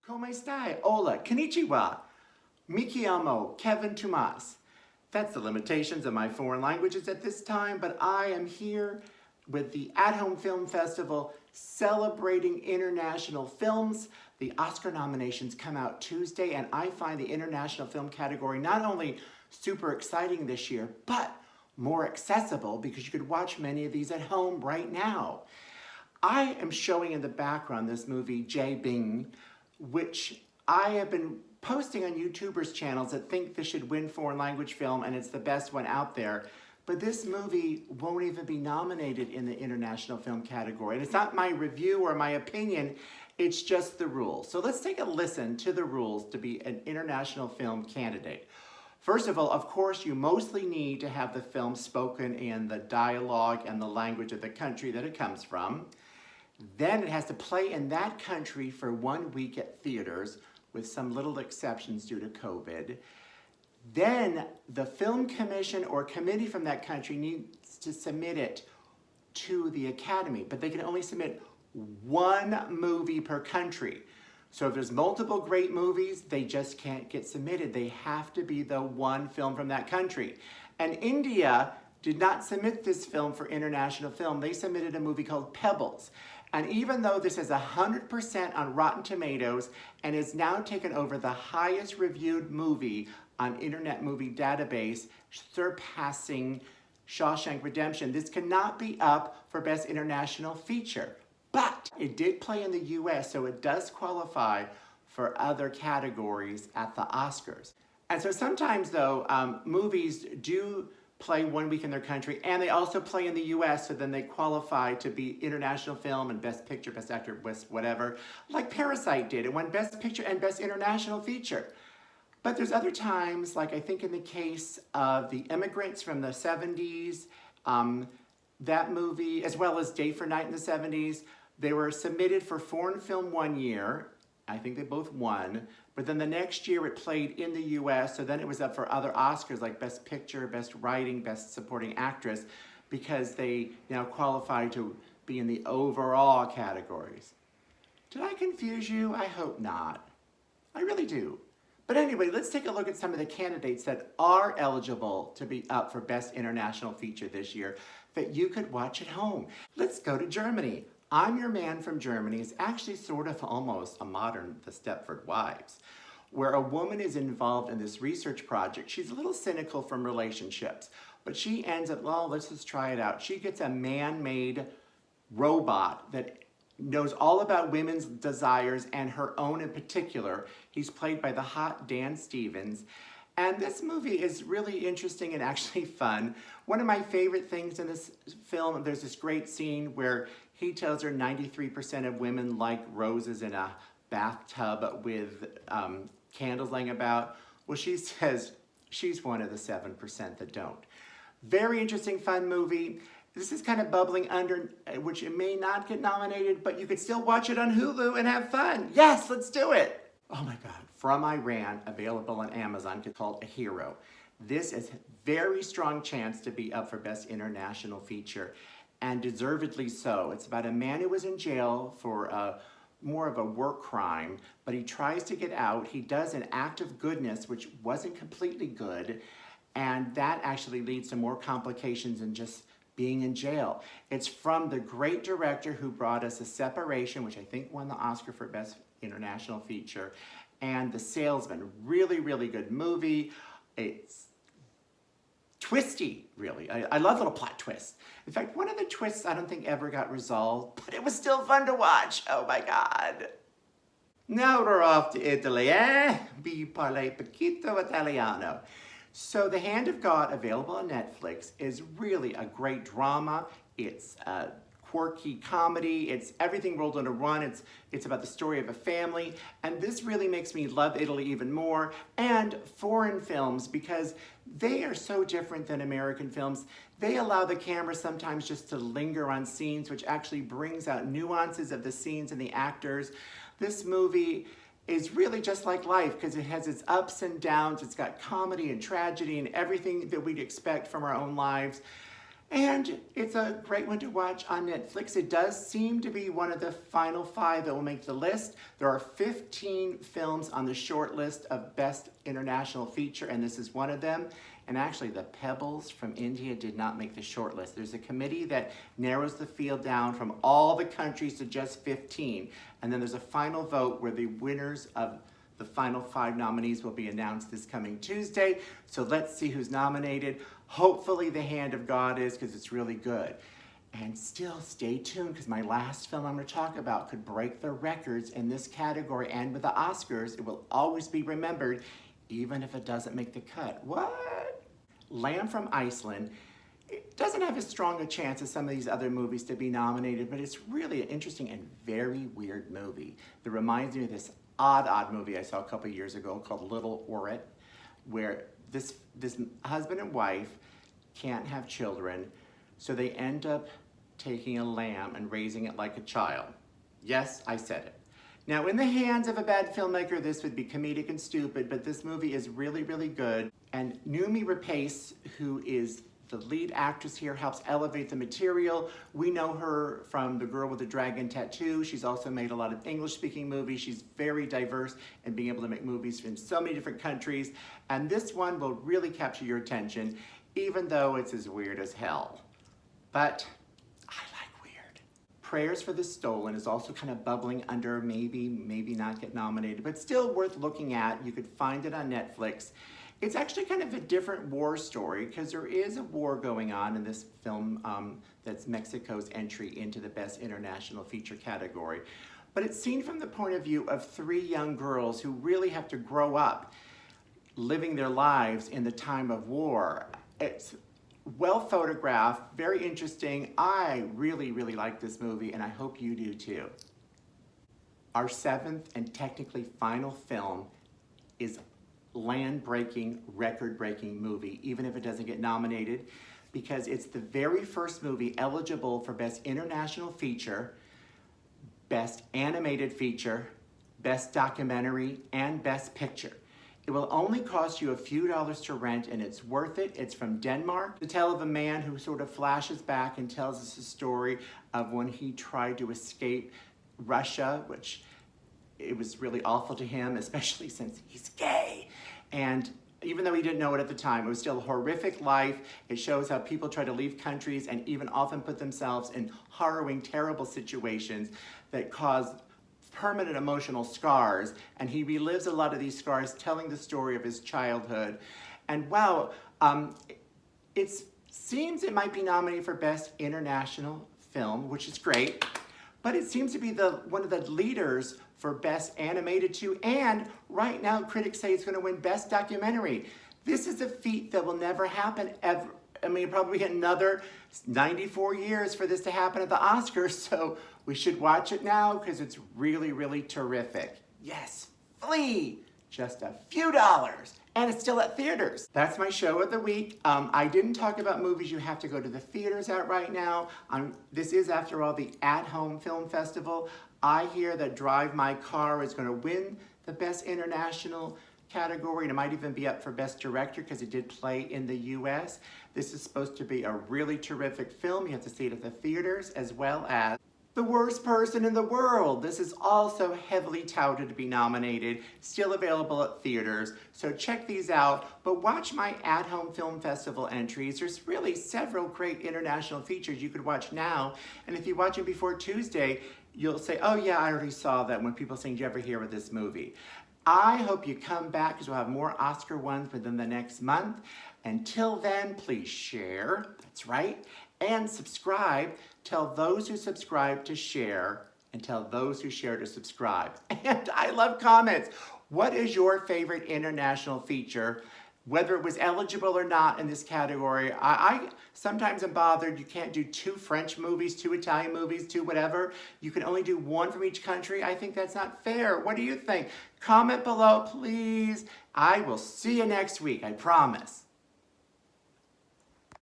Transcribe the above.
Come stai? Hola, konnichiwa. Mi chiamo Kevin Tomas. That's the limitations of my foreign languages at this time, but I am here with the At-Home Film Festival celebrating international films. The Oscar nominations come out Tuesday, and I find the international film category not only super exciting this year, but more accessible because you could watch many of these at home right now. I am showing in the background this movie, Jay Bing, which I have been posting on YouTubers' channels that think this should win foreign language film and it's the best one out there. But this movie won't even be nominated in the international film category. And it's not my review or my opinion, it's just the rules. So let's take a listen to the rules to be an international film candidate. First of all, of course, you mostly need to have the film spoken in the dialogue and the language of the country that it comes from. Then it has to play in that country for 1 week at theaters, with some little exceptions due to COVID. Then the film commission or committee from that country needs to submit it to the Academy, but they can only submit 1 movie per country. So if there's multiple great movies, they just can't get submitted. They have to be the one film from that country. And India did not submit this film for international film. They submitted a movie called Pebbles. And even though this is 100% on Rotten Tomatoes and is now taken over the highest reviewed movie on Internet Movie Database, surpassing Shawshank Redemption, this cannot be up for Best International Feature. But it did play in the US, so it does qualify for other categories at the Oscars. And so sometimes though, movies do play 1 week in their country, and they also play in the US, so then they qualify to be international film and Best Picture, Best Actor, Best whatever, like Parasite did. It won Best Picture and Best International Feature. But there's other times, like I think in the case of The Immigrants from the 70s, that movie, as well as Day for Night in the 70s, they were submitted for foreign film 1 year. I think they both won, but then the next year it played in the US, so then it was up for other Oscars like Best Picture, Best Writing, Best Supporting Actress, because they now qualify to be in the overall categories. Did I confuse you? I hope not. I really do. But anyway, let's take a look at some of the candidates that are eligible to be up for Best International Feature this year that you could watch at home. Let's go to Germany. I'm Your Man from Germany is actually sort of almost a modern The Stepford Wives, where a woman is involved in this research project. She's a little cynical from relationships, but she ends up, well, let's just try it out. She gets a man-made robot that knows all about women's desires and her own in particular. He's played by the hot Dan Stevens. And this movie is really interesting and actually fun. One of my favorite things in this film, there's this great scene where he tells her 93% of women like roses in a bathtub with candles laying about. Well, she says she's one of the 7% that don't. Very interesting, fun movie. This is kind of bubbling under, which it may not get nominated, but you could still watch it on Hulu and have fun. Yes, let's do it. Oh my God, From Iran, available on Amazon, called A Hero. This is a very strong chance to be up for Best International Feature, and deservedly so. It's about a man who was in jail for more of a work crime, but he tries to get out. He does an act of goodness, which wasn't completely good, and that actually leads to more complications than just being in jail. It's from the great director who brought us A Separation, which I think won the Oscar for Best International Feature, and The Salesman. Really, really good movie. It's twisty, really. I love little plot twists. In fact, one of the twists I don't think ever got resolved, but it was still fun to watch. Oh my God. Now we're off to Italy, eh? Vi parli poquito italiano. So The Hand of God, available on Netflix, is really a great drama. It's a quirky comedy. It's everything rolled into one. It's about the story of a family. And this really makes me love Italy even more, and foreign films, because they are so different than American films. They allow the camera sometimes just to linger on scenes, which actually brings out nuances of the scenes and the actors. This movie is really just like life because it has its ups and downs. It's got comedy and tragedy and everything that we'd expect from our own lives. And it's a great one to watch on Netflix. It does seem to be one of the final 5 that will make the list. There are 15 films on the short list of Best International Feature, and this is one of them. And actually, The Pebbles from India did not make the short list. There's a committee that narrows the field down from all the countries to just 15. And then there's a final vote where the winners of the final 5 nominees will be announced this coming Tuesday. So let's see who's nominated. Hopefully the hand of God is, because it's really good. And still stay tuned, because my last film I'm going to talk about could break the records in this category, and with the Oscars, it will always be remembered, even if it doesn't make the cut. What? Lamb from Iceland. It doesn't have as strong a chance as some of these other movies to be nominated, but it's really an interesting and very weird movie that reminds me of this odd movie I saw a couple years ago called Little Orrit, where this husband and wife can't have children, so they end up taking a lamb and raising it like a child. Yes, I said it. Now, in the hands of a bad filmmaker, this would be comedic and stupid, but this movie is really, really good. And Noomi Rapace, who is the lead actress here, helps elevate the material. We know her from The Girl with the Dragon Tattoo. She's also made a lot of English-speaking movies. She's very diverse in being able to make movies in so many different countries. And this one will really capture your attention, even though it's as weird as hell. But I like weird. Prayers for the Stolen is also kind of bubbling under maybe not get nominated, but still worth looking at. You could find it on Netflix. It's actually kind of a different war story, because there is a war going on in this film that's Mexico's entry into the Best International Feature category. But it's seen from the point of view of 3 young girls who really have to grow up living their lives in the time of war. It's well photographed, very interesting. I really, really like this movie, and I hope you do too. Our 7th and technically final film is land-breaking, record-breaking movie, even if it doesn't get nominated, because it's the very first movie eligible for Best International Feature, Best Animated Feature, Best Documentary, and Best Picture. It will only cost you a few dollars to rent, and it's worth it. It's from Denmark. The tale of a man who sort of flashes back and tells us a story of when he tried to escape Russia, which it was really awful to him, especially since he's gay. And even though he didn't know it at the time, it was still a horrific life. It shows how people try to leave countries and even often put themselves in harrowing, terrible situations that cause permanent emotional scars. And he relives a lot of these scars, telling the story of his childhood. And wow, it seems it might be nominated for Best International Film, which is great. But it seems to be one of the leaders for Best Animated too, and right now critics say it's going to win Best Documentary. This is a feat that will never happen ever. I mean, probably another 94 years for this to happen at the Oscars, so we should watch it now because it's really, really terrific. Yes, Flea, just a few dollars, and it's still at theaters. That's my show of the week. I didn't talk about movies you have to go to the theaters at right now. This is, after all, the At-Home Film Festival. I hear that Drive My Car is going to win the Best International category, and it might even be up for Best Director because it did play in the US. This is supposed to be a really terrific film. You have to see it at the theaters, as well as The Worst Person in the World. This is also heavily touted to be nominated, still available at theaters. So check these out, but watch my At-Home Film Festival entries. There's really several great international features you could watch now, and if you watch it before Tuesday, you'll say, oh yeah, I already saw that, when people say, did you ever hear of this movie? I hope you come back, because we'll have more Oscar ones within the next month. Until then, please share, that's right, and subscribe. Tell those who subscribe to share, and tell those who share to subscribe. And I love comments. What is your favorite international feature? Whether it was eligible or not in this category, I sometimes am bothered you can't do 2 French movies, 2 Italian movies, 2 whatever. You can only do 1 from each country. I think that's not fair. What do you think? Comment below, please. I will see you next week, I promise.